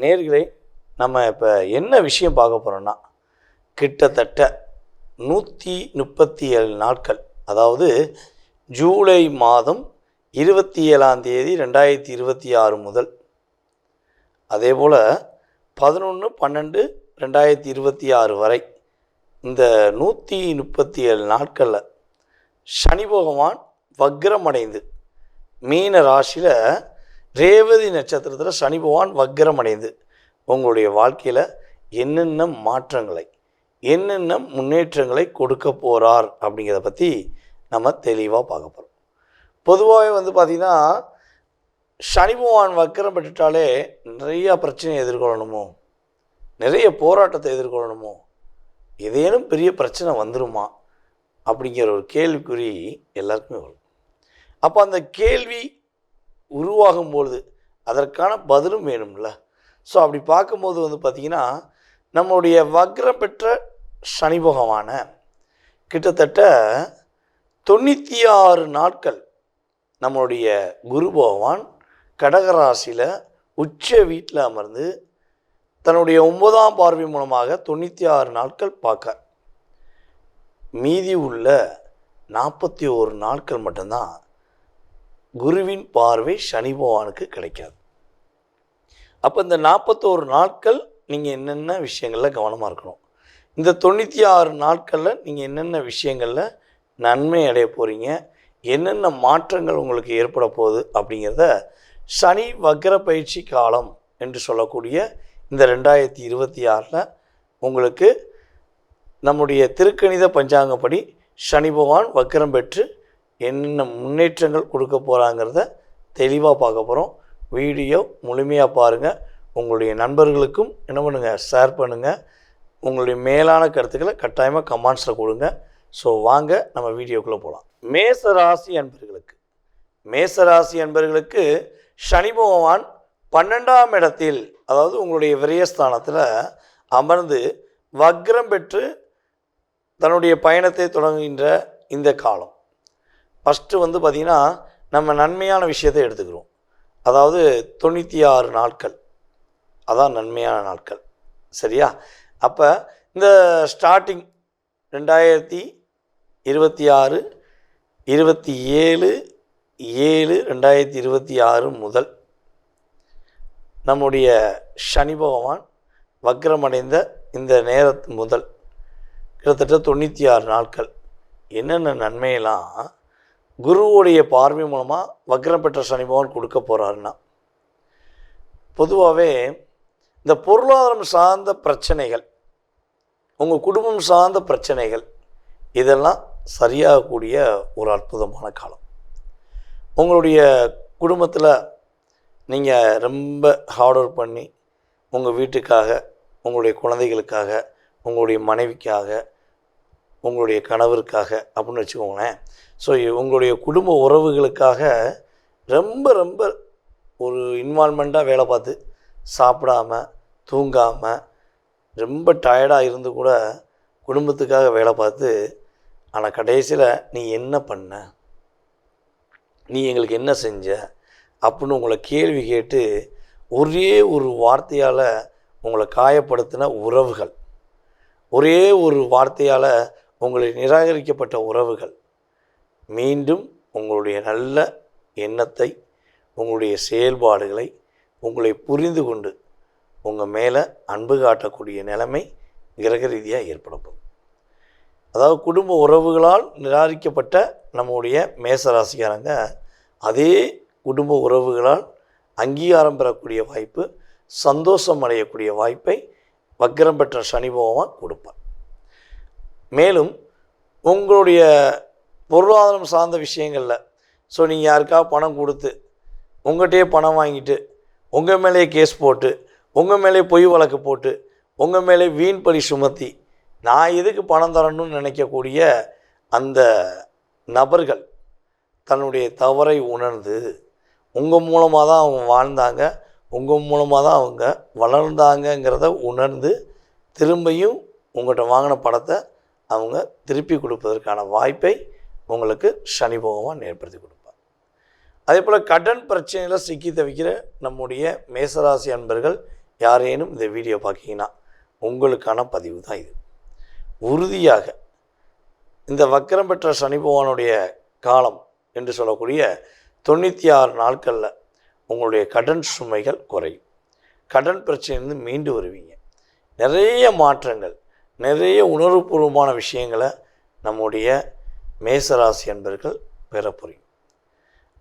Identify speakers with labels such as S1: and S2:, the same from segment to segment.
S1: நேயர்களே, நம்ம இப்போ என்ன விஷயம் பார்க்க போகிறோம்னா, கிட்டத்தட்ட 137 நாட்கள், அதாவது ஜூலை மாதம் 27ஆம் தேதி 2026 முதல், அதேபோல் 11/12/2026 வரை இந்த 137 நாட்களில் சனி பகவான் வக்ரமடைந்து மீன ராசியில் ரேவதி நட்சத்திரத்தில் சனி பகவான் வக்ரமடைந்து உங்களுடைய வாழ்க்கையில் என்னென்ன மாற்றங்களை, என்னென்ன முன்னேற்றங்களை கொடுக்க போகிறார் அப்படிங்கிறத பற்றி நம்ம தெளிவாக பார்க்க போகிறோம். பொதுவாகவே பார்த்திங்கன்னா, சனி பகவான் வக்ரம் பெற்றுட்டாலே நிறையா பிரச்சனையை எதிர்கொள்ளணுமோ, நிறைய போராட்டத்தை எதிர்கொள்ளணுமோ, ஏதேனும் பெரிய பிரச்சனை வந்துருமா அப்படிங்கிற ஒரு கேள்விக்குறி எல்லாருக்குமே வரும். அப்போ அந்த கேள்வி உருவாகும்பொழுது அதற்கான பதிலும் வேணும்ல. ஸோ அப்படி பார்க்கும்போது பார்த்திங்கன்னா, நம்மளுடைய வக்ரம் பெற்ற சனி பகவான கிட்டத்தட்ட 96 நாட்கள் நம்மளுடைய குரு பகவான் கடகராசியில் உச்ச வீட்டில் அமர்ந்து தன்னுடைய 9ஆம் பார்வை மூலமாக 96 நாட்கள் பார்க்க, மீதி உள்ள 41 நாட்கள் மட்டும்தான் குருவின் பார்வை சனி பகவானுக்கு கிடைக்காது. அப்போ இந்த 41 நாட்கள் நீங்கள் என்னென்ன விஷயங்களில் கவனமாக இருக்கணும், இந்த 96 நாட்களில் நீங்கள் என்னென்ன விஷயங்களில் நன்மை அடைய போகிறீங்க, என்னென்ன மாற்றங்கள் உங்களுக்கு ஏற்பட போகுது அப்படிங்கிறத சனி வக்ர பயிற்சி காலம் என்று சொல்லக்கூடிய இந்த 2026 உங்களுக்கு நம்முடைய திருக்கணித பஞ்சாங்கப்படி சனி பகவான் வக்ரம் பெற்று என்னென்ன முன்னேற்றங்கள் கொடுக்க போகிறாங்கிறத தெளிவாக பார்க்க போகிறோம். வீடியோ முழுமையாக பாருங்கள். உங்களுடைய நண்பர்களுக்கும் என்ன பண்ணுங்கள், ஷேர் பண்ணுங்கள். உங்களுடைய மேலான கருத்துக்களை கட்டாயமாக கமெண்ட்ஸில் கொடுங்க. ஸோ வாங்க நம்ம வீடியோக்குள்ளே போகலாம். மேசராசி அன்பர்களுக்கு சனி பகவான் 12ஆம் இடத்தில், அதாவது உங்களுடைய விரயஸ்தானத்தில் அமர்ந்து வக்ரம் பெற்று தன்னுடைய பயணத்தை தொடங்குகின்ற இந்த காலம். ஃபஸ்ட்டு பார்த்திங்கன்னா, நம்ம நன்மையான விஷயத்தை எடுத்துக்கிறோம். அதாவது 96 நாட்கள் அதான் நன்மையான நாட்கள், சரியா? அப்போ இந்த ஸ்டார்டிங் 2026 27/7/2026 முதல் நம்முடைய சனி பகவான் வக்ரமடைந்த இந்த நேரத்து முதல் கிட்டத்தட்ட 96 நாட்கள் என்னென்ன நன்மையெல்லாம் குருவுடைய பார்வை மூலமாக வக்ரம் பெற்ற சனி பகவான் கொடுக்க போகிறாருன்னா, பொதுவாகவே இந்த பொருளாதாரம் சார்ந்த பிரச்சனைகள், உங்கள் குடும்பம் சார்ந்த பிரச்சனைகள், இதெல்லாம் சரியாகக்கூடிய ஒரு அற்புதமான காலம். உங்களுடைய குடும்பத்தில் நீங்கள் ரொம்ப ஹார்ட் ஒர்க் பண்ணி உங்கள் வீட்டுக்காக, உங்களுடைய குழந்தைகளுக்காக, உங்களுடைய மனைவிக்காக, உங்களுடைய கணவருக்காக அப்படின்னு வச்சுக்கோங்களேன். ஸோ உங்களுடைய குடும்ப உறவுகளுக்காக ரொம்ப ரொம்ப ஒரு இன்வால்மெண்ட்டாக வேலை பார்த்து, சாப்பிடாம தூங்காமல் ரொம்ப டயர்டாக இருந்து கூட குடும்பத்துக்காக வேலை பார்த்து, ஆனால் கடைசியில் நீ என்ன பண்ண, நீ எங்களுக்கு என்ன செஞ்ச அப்படின்னு உங்களை கேள்வி கேட்டு ஒரே ஒரு வார்த்தையால் உங்களை காயப்படுத்தின உறவுகள், ஒரே ஒரு வார்த்தையால் உங்களை நிராகரிக்கப்பட்ட உறவுகள் மீண்டும் உங்களுடைய நல்ல எண்ணத்தை, உங்களுடைய செயல்பாடுகளை, உங்களை புரிந்து கொண்டு உங்கள் மேலே அன்பு காட்டக்கூடிய நிலைமை கிரக ரீதியாக ஏற்படும். அதாவது குடும்ப உறவுகளால் நிராகரிக்கப்பட்ட நம்முடைய மேசராசிக்காரங்க அதே குடும்ப உறவுகளால் அங்கீகாரம் பெறக்கூடிய வாய்ப்பு, சந்தோஷம் அடையக்கூடிய வாய்ப்பை வக்ரம் பெற்ற சனி பகவான் கொடுப்பார். மேலும் உங்களுடைய பொருளாதாரம் சார்ந்த விஷயங்களில், ஸோ நீங்கள் யாருக்காக பணம் கொடுத்து உங்கள்கிட்டயே பணம் வாங்கிட்டு உங்கள் மேலே கேஸ் போட்டு, உங்கள் மேலே பொய் வழக்கு போட்டு, உங்கள் மேலே வீண் பழி சுமத்தி, நான் எதுக்கு பணம் தரணும்னு நினைக்கக்கூடிய அந்த நபர்கள் தன்னுடைய தவறை உணர்ந்து உங்கள் மூலமாக தான் அவங்க வாழ்ந்தாங்க, உங்கள் மூலமாக தான் அவங்க வளர்ந்தாங்கங்கிறத உணர்ந்து திரும்பியும் உங்கள்கிட்ட வாங்கின பணத்தை அவங்க திருப்பி கொடுப்பதற்கான வாய்ப்பை உங்களுக்கு சனி பகவான் ஏற்படுத்தி கொடுப்பார். அதே போல் கடன் பிரச்சனையில் சிக்கி தவிக்கிற நம்முடைய மேசராசி அன்பர்கள் யாரேனும் இந்த வீடியோ பார்க்கிங்கன்னா உங்களுக்கான பதிவு தான் இது. உறுதியாக இந்த வக்கரம் பெற்ற சனி பகவானுடைய காலம் என்று சொல்லக்கூடிய 96 நாட்களில் உங்களுடைய கடன் சுமைகள் குறையும். கடன் பிரச்சனையிலிருந்து மீண்டு வருவீங்க. நிறைய மாற்றங்கள், நிறைய உணர்வுபூர்வமான விஷயங்களை நம்முடைய மேசராசி அன்பர்கள் பெற போகிறீங்க.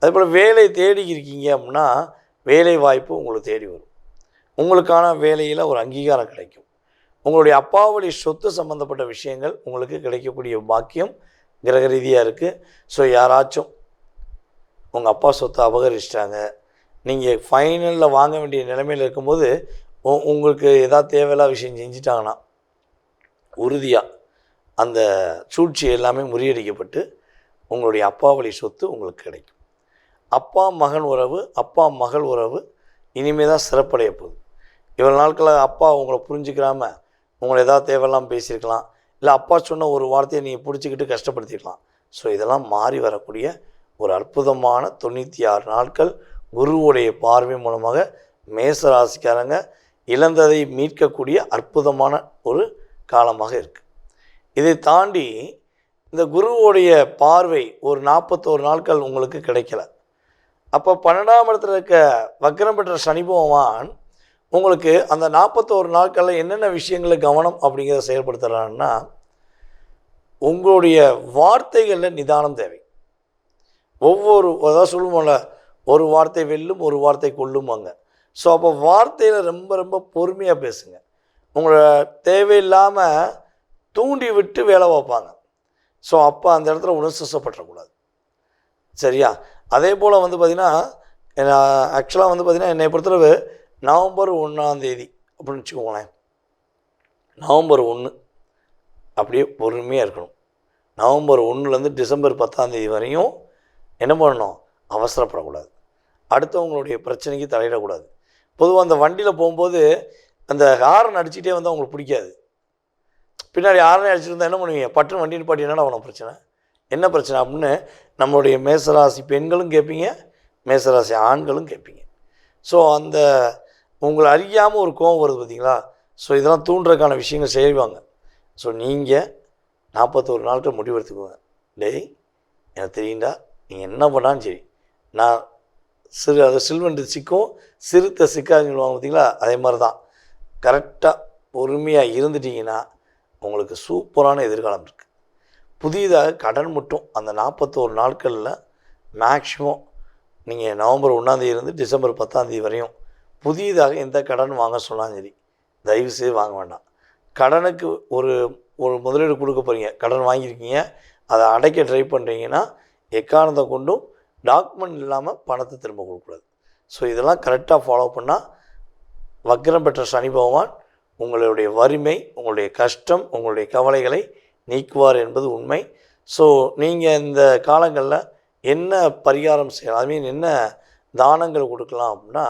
S1: அதேபோல் வேலை தேடி இருக்கீங்க அப்படின்னா வேலை வாய்ப்பு உங்களுக்கு தேடி வரும். உங்களுக்கான வேலையில் ஒரு அங்கீகாரம் கிடைக்கும். உங்களுடைய அப்பாவளி சொத்து சம்மந்தப்பட்ட விஷயங்கள் உங்களுக்கு கிடைக்கக்கூடிய பாக்கியம் கிரக ரீதியாக இருக்குது. ஸோ யாராச்சும் உங்கள் அப்பா சொத்தை அபகரிச்சிட்டாங்க, நீங்கள் ஃபைனலில் வாங்க வேண்டிய நிலைமையில் இருக்கும்போது உங்களுக்கு ஏதாவது தேவையில்லாத விஷயம் செஞ்சிட்டாங்கன்னா உறுதியாக அந்த சூழ்ச்சி எல்லாமே முறியடிக்கப்பட்டு உங்களுடைய அப்பாவளி சொத்து உங்களுக்கு கிடைக்கும். அப்பா மகன் உறவு, அப்பா மகள் உறவு இனிமேல் தான் சிறப்படைய போகுது. இவ்வளோ நாட்களில் அப்பா உங்களை புரிஞ்சுக்கிறாமல் உங்களை ஏதாவது தேவையில்லாமல் பேசியிருக்கலாம், இல்லை அப்பா சொன்ன ஒரு வார்த்தையை நீங்கள் பிடிச்சிக்கிட்டு கஷ்டப்படுத்திக்கலாம். ஸோ இதெல்லாம் மாறி வரக்கூடிய ஒரு அற்புதமான 96 நாட்கள் குருவுடைய பார்வை மூலமாக மேசராசிக்காரங்க இழந்ததை மீட்கக்கூடிய அற்புதமான ஒரு காலமாக இருக்குது. இதை தாண்டி இந்த குருவுடைய பார்வை ஒரு 41 நாட்கள் உங்களுக்கு கிடைக்கல. அப்போ 12ஆம் இடத்துல இருக்க வக்கரம் பெற்ற சனி பகவான் உங்களுக்கு அந்த 41 நாட்களில் என்னென்ன விஷயங்களில் கவனம் அப்படிங்கிறத செயல்படுத்துகிறான்னா, உங்களுடைய வார்த்தைகளில் நிதானம் தேவை. அதாவது சொல்லுவோம்ல, ஒரு வார்த்தை வெல்லும் ஒரு வார்த்தை கொல்லுமாங்க. ஸோ அப்போ வார்த்தையில் ரொம்ப ரொம்ப பொறுமையாக பேசுங்க. உங்களை தேவையில்லாமல் தூண்டி விட்டு வேலை வைப்பாங்க. ஸோ அப்போ அந்த இடத்துல உணர்ச்சிசப்பற்றக்கூடாது. சரியா? அதே போல் பார்த்திங்கன்னா, ஆக்சுவலாக பார்த்திங்கன்னா என்னை பொறுத்தளவு நவம்பர் 1ஆம் தேதி அப்படின்னு வச்சுக்கோங்களேன். நவம்பர் 1 அப்படியே பொறுமையாக இருக்கணும். நவம்பர் 1லேருந்து டிசம்பர் 10ஆம் தேதி வரையும் என்ன பண்ணணும்? அவசரப்படக்கூடாது. அடுத்தவங்களுடைய பிரச்சனைக்கு தலையிடக்கூடாது. பொதுவாக அந்த வண்டியில் போகும்போது அந்த ஹாரன் அடிச்சுட்டே வந்தால் அவங்களுக்கு பிடிக்காது. பின்னாடி ஹாரனை அடிச்சுட்டு என்ன பண்ணுவீங்க? பட்டுன்னு வண்டி நிப்பாட்டி என்னடா அவனை பிரச்சனை, என்ன பிரச்சனை அப்படின்னு நம்மளுடைய மேசராசி பெண்களும் கேட்பீங்க, மேசராசி ஆண்களும் கேட்பீங்க. ஸோ அந்த உங்களை அறியாமல் ஒரு கோபம் வருது பார்த்தீங்களா? ஸோ இதெல்லாம் தூண்டுறதுக்கான விஷயங்கள் செய்வாங்க. ஸோ நீங்கள் 41 நாட்கள் முடிவெடுத்துக்கோங்க. டேய் எனக்கு தெரியுண்டா, நீங்கள் என்ன பண்ணாலும் சரி, நான் அது சில்வண்டு சிக்கும் சிறுத்தை சிக்காதுன்னு சொல்லுவாங்க பார்த்தீங்களா? அதே மாதிரி தான் கரெக்டாக பொறுமையாக இருந்துட்டிங்கன்னா உங்களுக்கு சூப்பரான எதிர்காலம் இருக்குது. புதிதாக கடன் மட்டும் அந்த 41 நாட்களில் மேக்ஸிமம் நீங்கள் நவம்பர் 1ஆம் தேதி இருந்து டிசம்பர் 10ஆம் தேதி வரையும் புதிதாக எந்த கடன் வாங்க சொன்னாலும் சரி, தயவுசெய்து வாங்க வேண்டாம். கடனுக்கு ஒரு முதலீடு கொடுக்க போகிறீங்க, கடன் வாங்கியிருக்கீங்க, அதை அடைக்க ட்ரை பண்ணுறீங்கன்னா எக்காரணத்தை கொண்டும் டாக்குமெண்ட் இல்லாமல் பணத்தை திரும்ப கொடுக்கக்கூடாது. ஸோ இதெல்லாம் கரெக்டாக ஃபாலோ பண்ணால் வக்கரம் பெற்ற சனி பகவான் உங்களுடைய வறுமை, உங்களுடைய கஷ்டம், உங்களுடைய கவலைகளை நீக்குவார் என்பது உண்மை. ஸோ நீங்கள் இந்த காலங்களில் என்ன பரிகாரம் செய்யலாம், என்ன தானங்கள் கொடுக்கலாம் அப்படின்னா,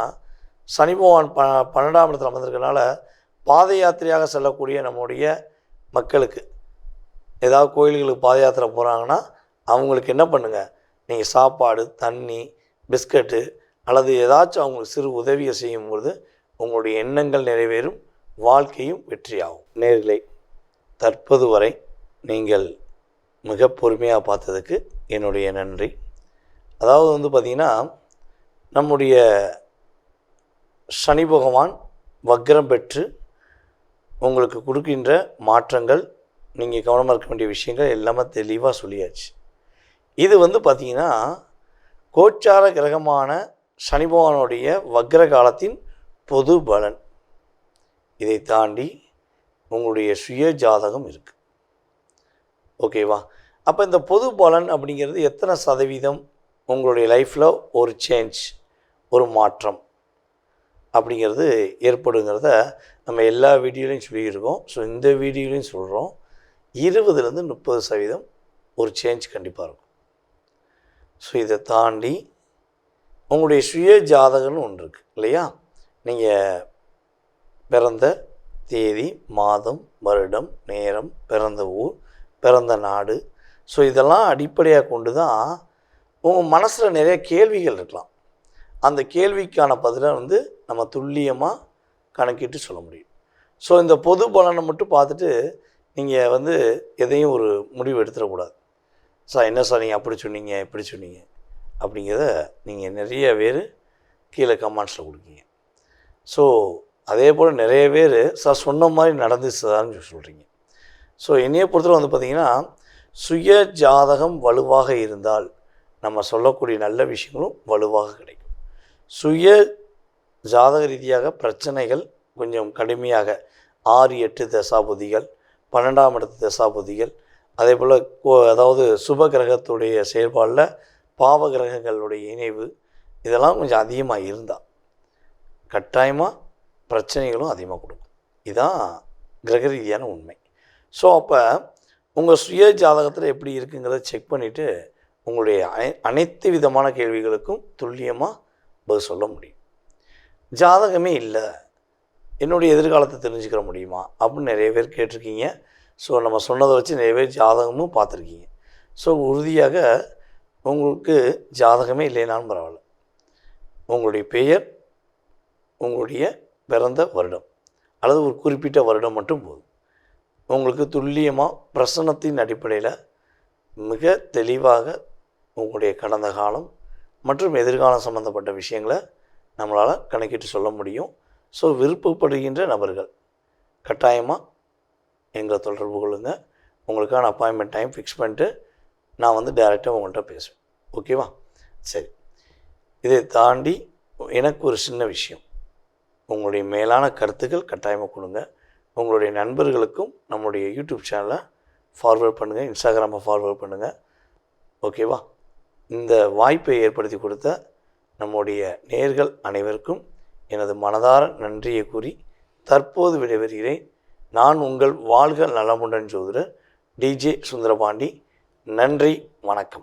S1: சனி பகவான் 12ஆம் இடத்துல வந்திருக்கனால பாத யாத்திரையாக செல்லக்கூடிய நம்முடைய மக்களுக்கு ஏதாவது கோயில்களுக்கு பாத யாத்திரை போகிறாங்கன்னா அவங்களுக்கு என்ன பண்ணுங்கள், நீங்கள் சாப்பாடு, தண்ணி, பிஸ்கட்டு அல்லது ஏதாச்சும் அவங்களுக்கு சிறு உதவியை செய்யும்பொழுது உங்களுடைய எண்ணங்கள் நிறைவேறும், வாழ்க்கையும் வெற்றியாகும். நேயர்களே, தற்போது வரை நீங்கள் மிக பொறுமையாக பார்த்ததுக்கு என்னுடைய நன்றி. அதாவது பார்த்திங்கன்னா, நம்முடைய சனி பகவான் வக்ரம் பெற்று உங்களுக்கு கொடுக்கின்ற மாற்றங்கள், நீங்கள் கவனமாக இருக்க வேண்டிய விஷயங்கள் எல்லாமே தெளிவாக சொல்லியாச்சு. இது பார்த்திங்கன்னா கோச்சார கிரகமான சனி பகவானுடைய வக்ர காலத்தின் பொது பலன். இதை தாண்டி உங்களுடைய சுய ஜாதகம் இருக்குது. ஓகேவா? அப்போ இந்த பொது பலன் அப்படிங்கிறது எத்தனை சதவீதம் உங்களுடைய லைஃப்பில் ஒரு சேஞ்ச், ஒரு மாற்றம் அப்படிங்கிறது ஏற்படுங்கிறத நம்ம எல்லா வீடியோலையும் சொல்லியிருக்கோம். ஸோ இந்த வீடியோலையும் சொல்கிறோம், 20லேருந்து 30% ஒரு சேஞ்ச் கண்டிப்பாக இருக்கும். ஸோ இதை தாண்டி உங்களுடைய சுய ஜாதகம்னு ஒன்று இருக்குது இல்லையா? நீங்கள் பிறந்த தேதி, மாதம், வருடம், நேரம், பிறந்த ஊர், பிறந்த நாடு, ஸோ இதெல்லாம் அடிப்படையாக கொண்டு தான் உங்கள் மனசில் நிறைய கேள்விகள் இருக்கலாம். அந்த கேள்விக்கான பதிலை நம்ம துல்லியமாக கணக்கிட்டு சொல்ல முடியும். ஸோ இந்த பொது பலனை மட்டும் பார்த்துட்டு நீங்கள் வந்து எதையும் ஒரு முடிவு எடுத்துடக்கூடாது. சார் என்ன சார் நீங்கள் அப்படி சொன்னீங்க இப்படி சொன்னீங்க அப்படிங்கிறத நீங்கள் நிறைய பேர் கீழே கமெண்ட்ஸில் கொடுக்கீங்க. ஸோ அதே போல் நிறைய பேர் சார் சொன்ன மாதிரி நடந்துச்சு சார்னு சொல்கிறீங்க. ஸோ என்னையை பொறுத்தவரை வந்து பார்த்திங்கன்னா, சுய ஜாதகம் வலுவாக இருந்தால் நம்ம சொல்லக்கூடிய நல்ல விஷயங்களும் வலுவாக கிடைக்கும். சுய ஜாதக ரீதியாக பிரச்சனைகள் கொஞ்சம் கடுமையாக 6-8 தசாபுதிகள், 12ஆம் இடத்து தசாபுதிகள், அதே போல் அதாவது சுப கிரகத்துடைய செயல்பாடில் பாவ கிரகங்களுடைய இணைவு இதெல்லாம் கொஞ்சம் அதிகமாக இருந்தால் கட்டாயமாக பிரச்சனைகளும் அதிகமாக கொடுக்கும். இதுதான் கிரக ரீதியான உண்மை. ஸோ அப்போ உங்கள் சுய ஜாதகத்தில் எப்படி இருக்குங்கிறத செக் பண்ணிவிட்டு உங்களுடைய அனைத்து விதமான கேள்விகளுக்கும் துல்லியமாக பதில் சொல்ல முடியும். ஜாதகமே இல்லை, என்னுடைய எதிர்காலத்தை தெரிஞ்சுக்கிற முடியுமா அப்படின்னு நிறைய பேர் கேட்டிருக்கீங்க. ஸோ நம்ம சொன்னதை வச்சு நிறைய பேர் ஜாதகமும் பார்த்துருக்கீங்க. ஸோ உறுதியாக உங்களுக்கு ஜாதகமே இல்லைனாலும் பரவாயில்ல, உங்களுடைய பெயர், உங்களுடைய பிறந்த வருடம் அல்லது ஒரு குறிப்பிட்ட வருடம் மட்டும் போதும். உங்களுக்கு துல்லியமாக பிரசன்னத்தின் அடிப்படையில் மிக தெளிவாக உங்களுடைய கடந்த காலம் மற்றும் எதிர்காலம் சம்மந்தப்பட்ட விஷயங்களை நம்மளால் கணக்கிட்டு சொல்ல முடியும். ஸோ விருப்பப்படுகின்ற நபர்கள் கட்டாயமாக எங்களை தொடர்பு கொள்ளுங்கள். உங்களுக்கான அப்பாயின்மெண்ட் டைம் ஃபிக்ஸ் பண்ணிட்டு நான் வந்து டைரெக்டாக உங்கள்கிட்ட பேசுவேன். ஓகேவா? சரி, இதை தாண்டி எனக்கு ஒரு சின்ன விஷயம், உங்களுடைய மேலான கருத்துக்கள் கட்டாயமாக கொடுங்க. உங்களுடைய நண்பர்களுக்கும் நம்முடைய யூடியூப் சேனலை ஃபார்வேர்ட் பண்ணுங்கள், இன்ஸ்டாகிராமை ஃபார்வேர்ட் பண்ணுங்கள். ஓகேவா? இந்த வாய்ப்பை ஏற்படுத்தி கொடுத்த நம்முடைய நேயர்கள் அனைவருக்கும் எனது மனதார நன்றியை கூறி தற்போது விடைபெறுகிறேன். நான் உங்கள் வாழ்க நலமுடன் ஜோதிடர் டிஜே சுந்தரபாண்டி. நன்றி, வணக்கம்.